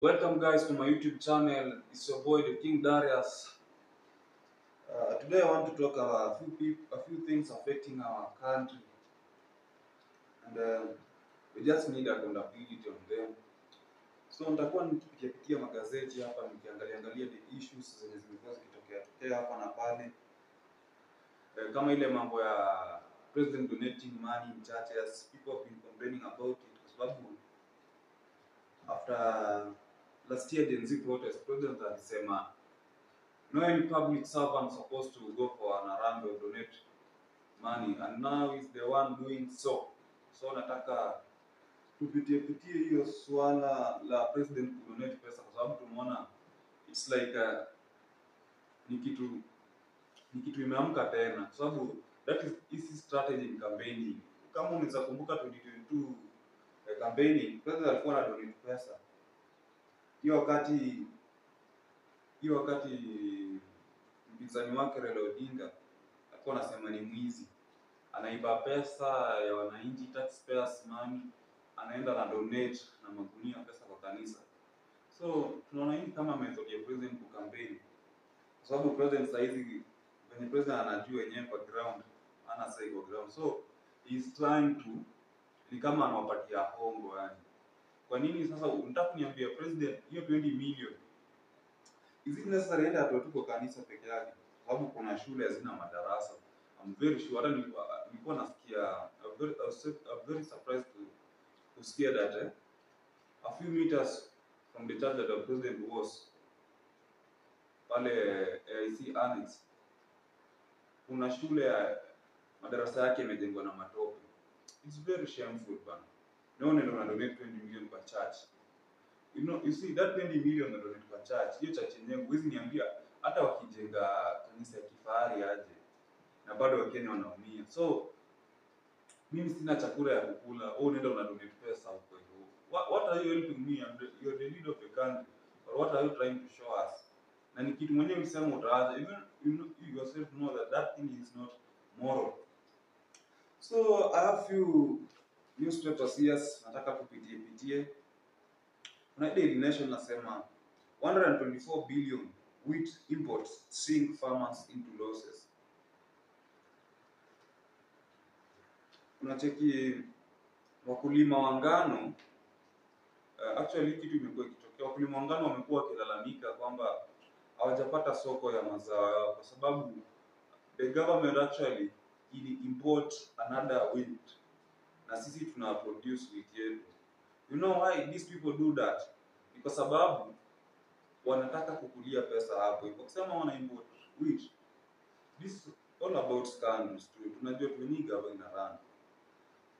Welcome guys to my YouTube channel. It's your boy the King Darius. Today I want to talk about a few things affecting our country, and we just need accountability on them. So nitakuwa nikipitia magazeti hapa nikiangalia the issues zenye zimekuwa zikitokea hapa na pale, kama ile mambo ya president donating money in churches. People have been complaining about it kwa sababu after last year Gen Z protest, president alisema no any public servant supposed to go for an errand or donate money, and now is the one doing so. So nataka tupitie hiyo swala la president donate pesa, kwa sababu tumeona it's like ni kitu imeamka tena, kwa sababu that is strategy in campaigning. Kama unaweza kumbuka 2022 campaigning, president alikuwa na donate pesa hiyo wakati mpinzani wake Raila Odinga alikuwa anasema ni mwizi, anaiba pesa ya wananchi, taxpayers money, anaenda na donate na magunia pesa kwa kanisa. So tunaona hii kama method ya president ku campaign, kwa sababu president saizi when president anajua yenyewe kwa ground, ana say kwa ground, so he is trying to ni kama anawapatia hongo yani. Kwa nini sasa unataka kuniambia president hiyo 20 million is it necessary enda atoe tu kwa kanisa peke yake? Sababu kuna shule hazina madarasa. I'm very sure, hata nilikuwa nasikia, I'm very surprised to hear that a few meters from the church that the president was, pale AIC Annex, kuna shule ya madarasa yake yamejengwa na matope. It's very shameful bana. No ndio na donate 20 million kwa church. You see that 20 million na donate kwa church, hiyo church yenyewe huwezi niambia hata wakijenga kanisa ya kifahari aje na bado Wakenya wanaumia. So mimi sina chakula ya kukula, unaenda una donate pesa huko hivyo. What are you helping me? You're the leader of the country, or what are you trying to show us? Na ni kitu mwenyewe ulisema utaacha, even you yourself know that thing is not moral. So I have few newspapers here nataka tupitie. Kuna Daily Nation nasema 124 billion wheat imports sink farmers into losses. Unacheki wakulima wa ngano, actually kitu imekuwa ikitokea, wakulima wa ngano wamekuwa wakilalamika kwamba hawajapata soko ya mazao yao kwa sababu the government actually import another wheat na sisi tuna produce wheat yetu. You know why these people do that? Ni kwa sababu wanataka kukulia pesa hapo. Ikisema wana import wheat, this is all about scams too. Tunajua tu government run.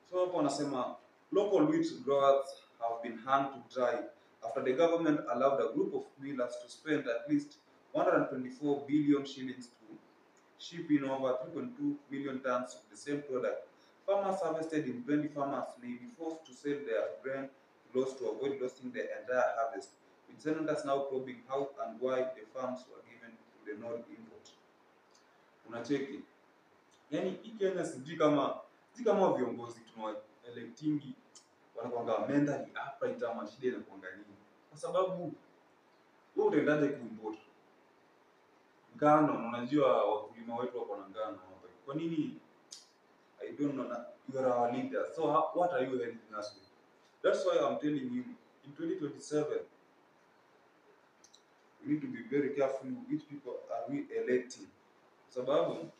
So hapo wanasema local wheat growers have been hung to dry after the government allowed a group of millers to spend at least 124 billion shillings to ship in over 3.2 million tons of the same product. Farmers harvested in 20 farmers may be forced to sell their grain loss to avoid losing the entire harvest, with senators now probing how and why the farms were given to the non-import. Unacheki? Yani hii Kenya sijui kama viongozi tunawaelectingi wanakuanga mentally upright ama shida inakuanga nini? Kwa sababu wewe utaendaje kuimport ngano? Unajua wakulima wetu wako na ngano hapa. Kwa nini? I don't know. You are our leader. So what are you helping us with? That's why I'm telling you, in 2027, we need to be very careful which people are we electing. Sababu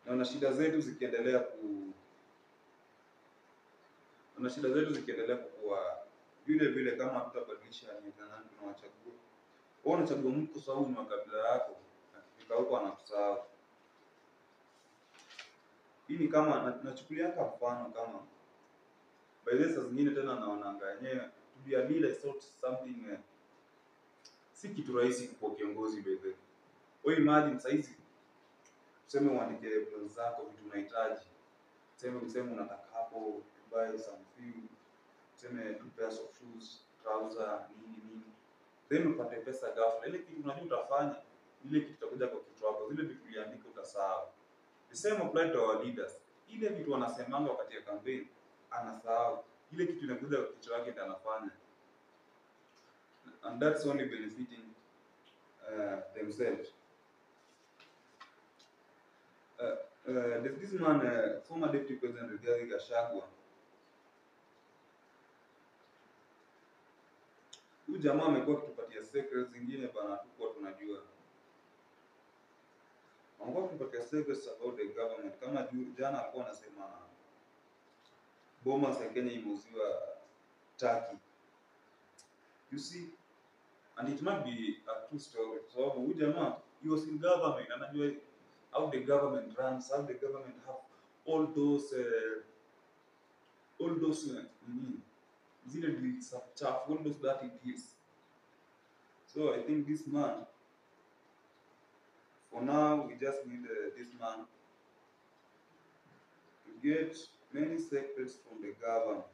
na shida zetu zikiendelea kukua vile kama tutabadilisha nani tunawachagua. Wao wanachagua mtu sababu ni makabila yako, akifika huko anakusahau. Hii ni kama nachukulia mfano kama by the way zingine tena naonanga yenyewe to be a leader is not something si kitu rahisi kwa kiongozi by the way. Wewe imagine saizi tuseme uandike plans zako vitu unahitaji. Tuseme unataka hapo buy some few, tuseme 2 pairs of shoes, trouser, nini. Then upate pesa ghafla. Ile kitu unajua utafanya, ile kitu itakuja kwa kichwa chako. Zile vitu uliandika utasahau. The same apply to our leaders. Ile vitu wanasemanga wakati ya campaign anasahau. Ile kitu inakuja kwa kichwa chake ndio anafanya. and that's only benefiting themselves. There's this man, former Deputy President Rigathi Gachagua. Huyu jamaa amekuwa akitupatia secrets zingine bana, hatukuwa tunajua. Amekuwa akitupatia secrets about the government. Kama jana alikuwa anasema Bomas ya Kenya imeuziwa Turkey. You see, and it might be a true story. So huyu jamaa, he was in government, anajua how the government runs, how the government have all those zile deals of chaff, all those dirty deals. So I think this man, for now, we just need this man to get many secrets from the government.